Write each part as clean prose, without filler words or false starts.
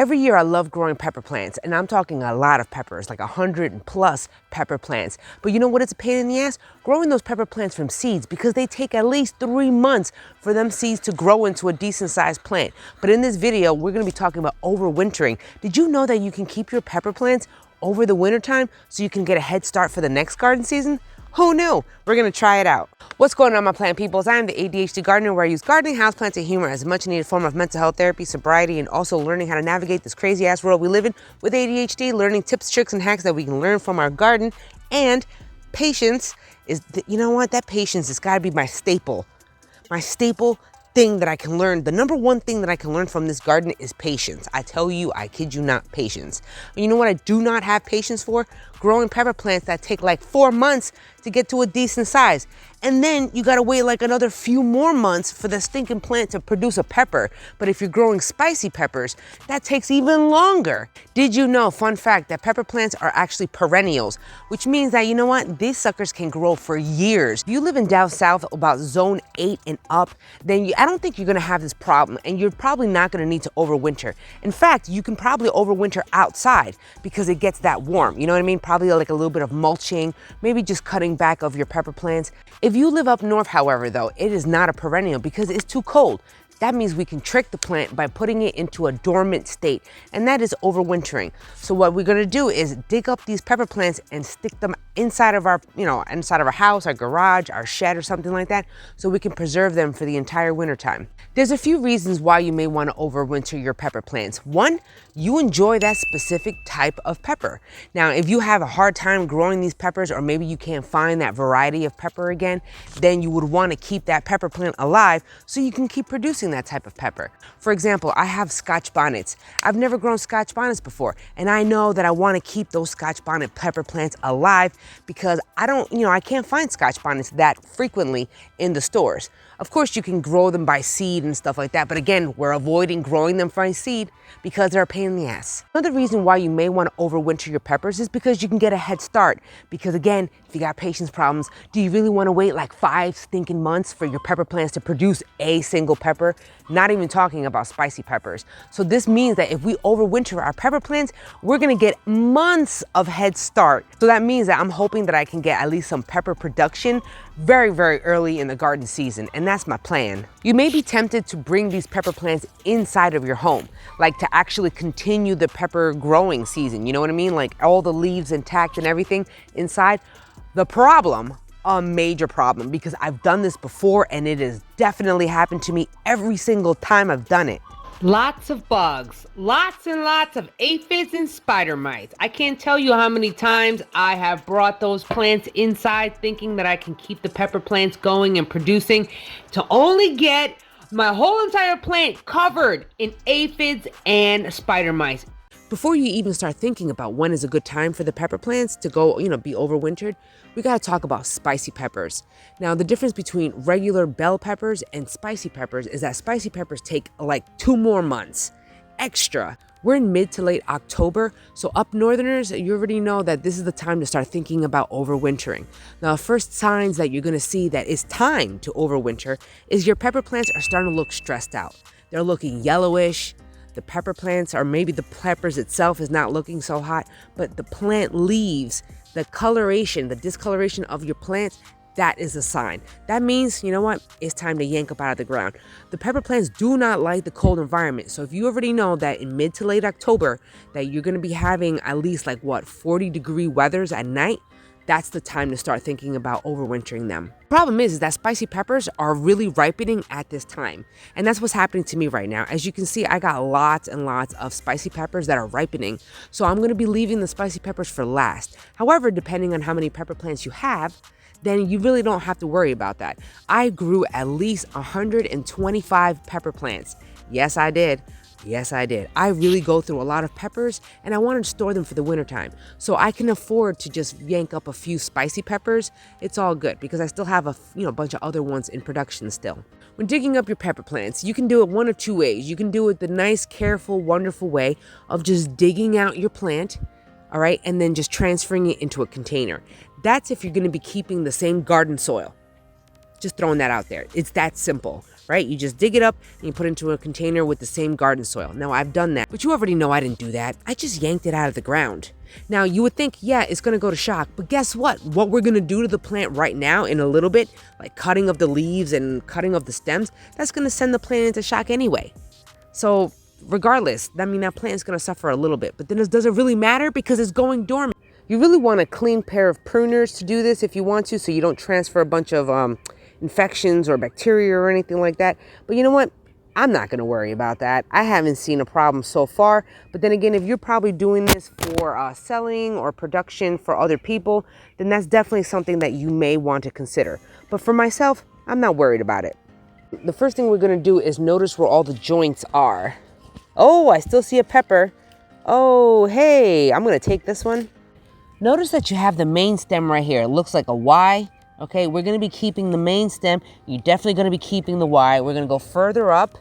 Every year I love growing pepper plants, and I'm talking a lot of peppers, like 100+ pepper plants. But you know what, it's a pain in the ass? Growing those pepper plants from seeds, because they take at least 3 months for them seeds to grow into a decent sized plant. But in this video, we're gonna be talking about overwintering. Did you know that you can keep your pepper plants over the wintertime so you can get a head start for the next garden season? Who knew? We're gonna try it out. What's going on, my plant peoples? I am the ADHD gardener, where I use gardening, houseplants, and humor as a much needed form of mental health therapy, sobriety, and also learning how to navigate this crazy ass world we live in with ADHD, learning tips, tricks, and hacks that we can learn from our garden. And patience is, you know what? That patience has gotta be my staple thing that I can learn. The number one thing that I can learn from this garden is patience. I tell you, I kid you not, patience. You know what I do not have patience for? Growing pepper plants that take like 4 months to get to a decent size. And then you gotta wait like another few more months for the stinking plant to produce a pepper. But if you're growing spicy peppers, that takes even longer. Did you know, fun fact, that pepper plants are actually perennials, which means that, you know what, these suckers can grow for years. If you live in down south about zone 8 and up, then I don't think you're gonna have this problem, and you're probably not gonna need to overwinter. In fact, you can probably overwinter outside because it gets that warm. You know what I mean? Probably like a little bit of mulching, maybe just cutting back of your pepper plants. If you live up north, however, though, it is not a perennial because it's too cold. That means we can trick the plant by putting it into a dormant state, and that is overwintering. So what we're gonna do is dig up these pepper plants and stick them inside of our, inside of our house, our garage, our shed, or something like that, so we can preserve them for the entire winter time. There's a few reasons why you may want to overwinter your pepper plants. One, you enjoy that specific type of pepper. Now, if you have a hard time growing these peppers, or maybe you can't find that variety of pepper again, then you would want to keep that pepper plant alive so you can keep producing that type of pepper. For example, I have Scotch bonnets. I've never grown Scotch bonnets before, and I know that I want to keep those Scotch bonnet pepper plants alive because I can't find Scotch bonnets that frequently in the stores. Of course, you can grow them by seed and stuff like that, but again, we're avoiding growing them by seed because they're a pain in the ass. Another reason why you may want to overwinter your peppers is because you can get a head start. Because again, if you got patience problems, do you really want to wait like 5 stinking months for your pepper plants to produce a single pepper? Not even talking about spicy peppers. So this means that if we overwinter our pepper plants, we're gonna get months of head start. So that means that I'm hoping that I can get at least some pepper production very, very early in the garden season, and that's my plan. You may be tempted to bring these pepper plants inside of your home, like to actually continue the pepper growing season, you know what I mean? Like all the leaves intact and everything inside. The problem, a major problem, because I've done this before and it has definitely happened to me every single time I've done it. Lots of bugs, lots and lots of aphids and spider mites. I can't tell you how many times I have brought those plants inside thinking that I can keep the pepper plants going and producing, to only get my whole entire plant covered in aphids and spider mites. Before you even start thinking about when is a good time for the pepper plants to go, be overwintered, we gotta talk about spicy peppers. Now, the difference between regular bell peppers and spicy peppers is that spicy peppers take like 2 more months extra. We're in mid to late October, so up northerners, you already know that this is the time to start thinking about overwintering. Now, the first signs that you're gonna see that it's time to overwinter is your pepper plants are starting to look stressed out. They're looking yellowish. The pepper plants, or maybe the peppers itself, is not looking so hot, but the plant leaves, the coloration, the discoloration of your plants, that is a sign. That means, you know what, it's time to yank up out of the ground. The pepper plants do not like the cold environment. So if you already know that in mid to late October that you're gonna be having at least 40-degree weathers at night, that's the time to start thinking about overwintering them. Problem is that spicy peppers are really ripening at this time. And that's what's happening to me right now. As you can see, I got lots and lots of spicy peppers that are ripening. So I'm gonna be leaving the spicy peppers for last. However, depending on how many pepper plants you have, then you really don't have to worry about that. I grew at least 125 pepper plants. Yes, I did. Yes, I did. I really go through a lot of peppers, and I wanted to store them for the wintertime. So I can afford to just yank up a few spicy peppers. It's all good because I still have a bunch of other ones in production still. When digging up your pepper plants, you can do it one of two ways. You can do it the nice, careful, wonderful way of just digging out your plant, all right, and then just transferring it into a container. That's if you're going to be keeping the same garden soil. Just throwing that out there. It's that simple, right? You just dig it up and you put it into a container with the same garden soil. Now, I've done that, but you already know I didn't do that. I just yanked it out of the ground. Now, you would think, yeah, it's going to go to shock, but guess what? What we're going to do to the plant right now in a little bit, like cutting of the leaves and cutting of the stems, that's going to send the plant into shock anyway. So regardless, I mean, that plant is going to suffer a little bit, but then does it really matter because it's going dormant? You really want a clean pair of pruners to do this if you want to, so you don't transfer a bunch of infections or bacteria or anything like that. But you know what? I'm not going to worry about that. I haven't seen a problem so far. But then again, if you're probably doing this for selling or production for other people, then that's definitely something that you may want to consider. But for myself, I'm not worried about it. The first thing we're going to do is notice where all the joints are. Oh, I still see a pepper. Oh, hey, I'm going to take this one. Notice that you have the main stem right here. It looks like a Y. Okay, we're going to be keeping the main stem. You're definitely going to be keeping the Y. We're going to go further up.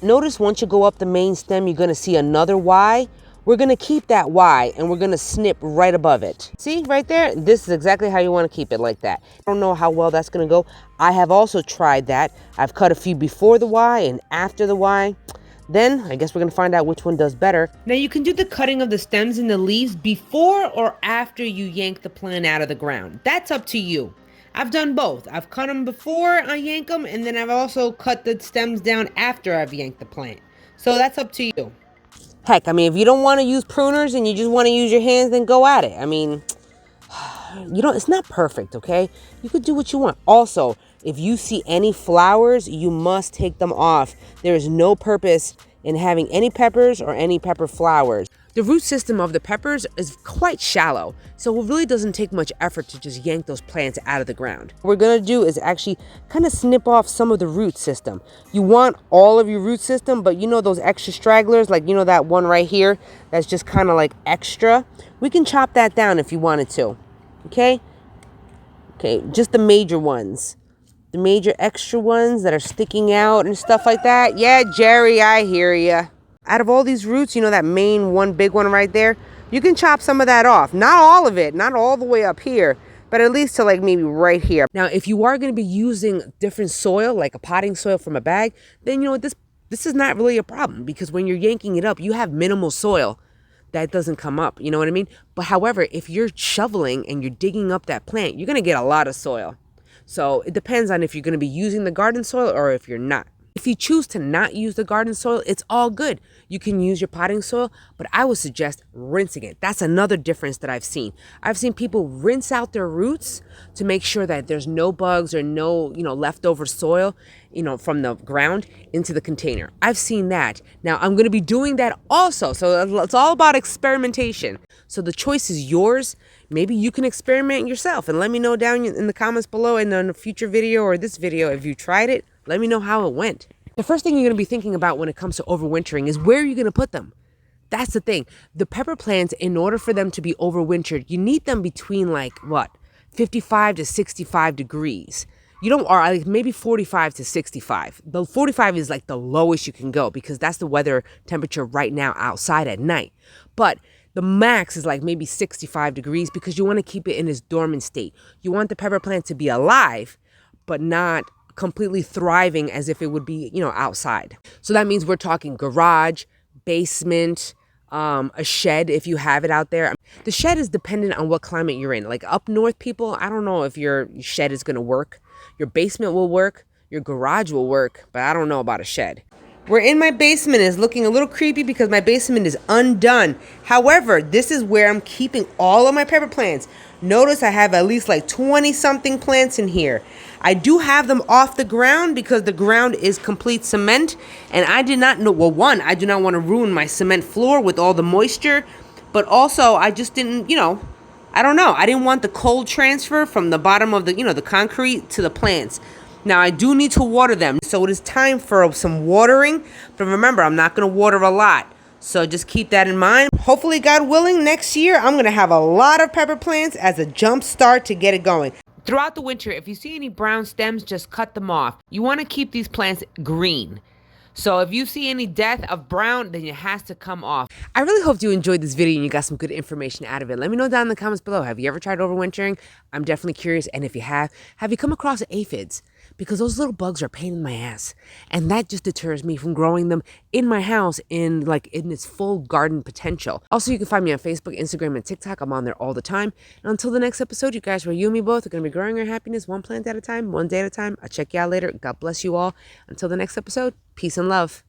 Notice once you go up the main stem, you're going to see another Y. We're going to keep that Y and we're going to snip right above it. See right there? This is exactly how you want to keep it, like that. I don't know how well that's going to go. I have also tried that. I've cut a few before the Y and after the Y. Then I guess we're going to find out which one does better. Now you can do the cutting of the stems and the leaves before or after you yank the plant out of the ground. That's up to you. I've done both. I've cut them before I yank them, and then I've also cut the stems down after I've yanked the plant. So that's up to you. Heck, I mean, if you don't want to use pruners and you just want to use your hands, then go at it. I mean, it's not perfect, okay? You could do what you want. Also, if you see any flowers, you must take them off. There is no purpose in having any peppers or any pepper flowers. The root system of the peppers is quite shallow, so it really doesn't take much effort to just yank those plants out of the ground. What we're gonna do is actually kind of snip off some of the root system. You want all of your root system, but you know those extra stragglers, like you know that one right here, that's just kind of like extra. We can chop that down if you wanted to, okay? Okay, just the major ones. The major extra ones that are sticking out and stuff like that. Yeah, Jerry, I hear ya. Out of all these roots, you know that main one big one right there? You can chop some of that off. Not all of it, not all the way up here, but at least to like maybe right here. Now, if you are going to be using different soil, like a potting soil from a bag, then you know what, this is not really a problem, because when you're yanking it up, you have minimal soil that doesn't come up, you know what I mean? But however, if you're shoveling and you're digging up that plant, you're going to get a lot of soil. So it depends on if you're going to be using the garden soil or if you're not. If you choose to not use the garden soil, it's all good. You can use your potting soil, but I would suggest rinsing it. That's another difference that I've seen. I've seen people rinse out their roots to make sure that there's no bugs or no, leftover soil, from the ground into the container. I've seen that. Now I'm going to be doing that also. So it's all about experimentation. So the choice is yours. Maybe you can experiment yourself and let me know down in the comments below and in a future video or this video if you tried it. Let me know how it went. The first thing you're going to be thinking about when it comes to overwintering is where you're going to put them. That's the thing. The pepper plants, in order for them to be overwintered, you need them between 55 to 65 degrees. You don't, or like maybe 45 to 65. The 45 is like the lowest you can go because that's the weather temperature right now outside at night. But the max is like maybe 65 degrees because you want to keep it in its dormant state. You want the pepper plant to be alive, but not completely thriving as if it would be, outside. So that means we're talking garage, basement, a shed if you have it out there. The shed is dependent on what climate you're in. Like up north, people, I don't know if your shed is going to work. Your basement will work, your garage will work, but I don't know about a shed. We're in my basement. It's looking a little creepy because my basement is undone. However, this is where I'm keeping all of my pepper plants. Notice I have at least 20 something plants in here. I do have them off the ground because the ground is complete cement, and I did not know, well, one, I do not want to ruin my cement floor with all the moisture, but also I just didn't, I don't know. I didn't want the cold transfer from the bottom of the, the concrete to the plants. Now I do need to water them, so it is time for some watering, but remember, I'm not going to water a lot. So just keep that in mind. Hopefully, God willing, next year I'm going to have a lot of pepper plants as a jump start to get it going. Throughout the winter, if you see any brown stems, just cut them off. You want to keep these plants green. So if you see any death of brown, then it has to come off. I really hope you enjoyed this video and you got some good information out of it. Let me know down in the comments below. Have you ever tried overwintering? I'm definitely curious. And if you have you come across aphids? Because those little bugs are a pain in my ass. And that just deters me from growing them in my house in its full garden potential. Also, you can find me on Facebook, Instagram, and TikTok. I'm on there all the time. And until the next episode, you guys, where you and me both are going to be growing our happiness one plant at a time, one day at a time. I'll check you out later. God bless you all. Until the next episode, peace and love.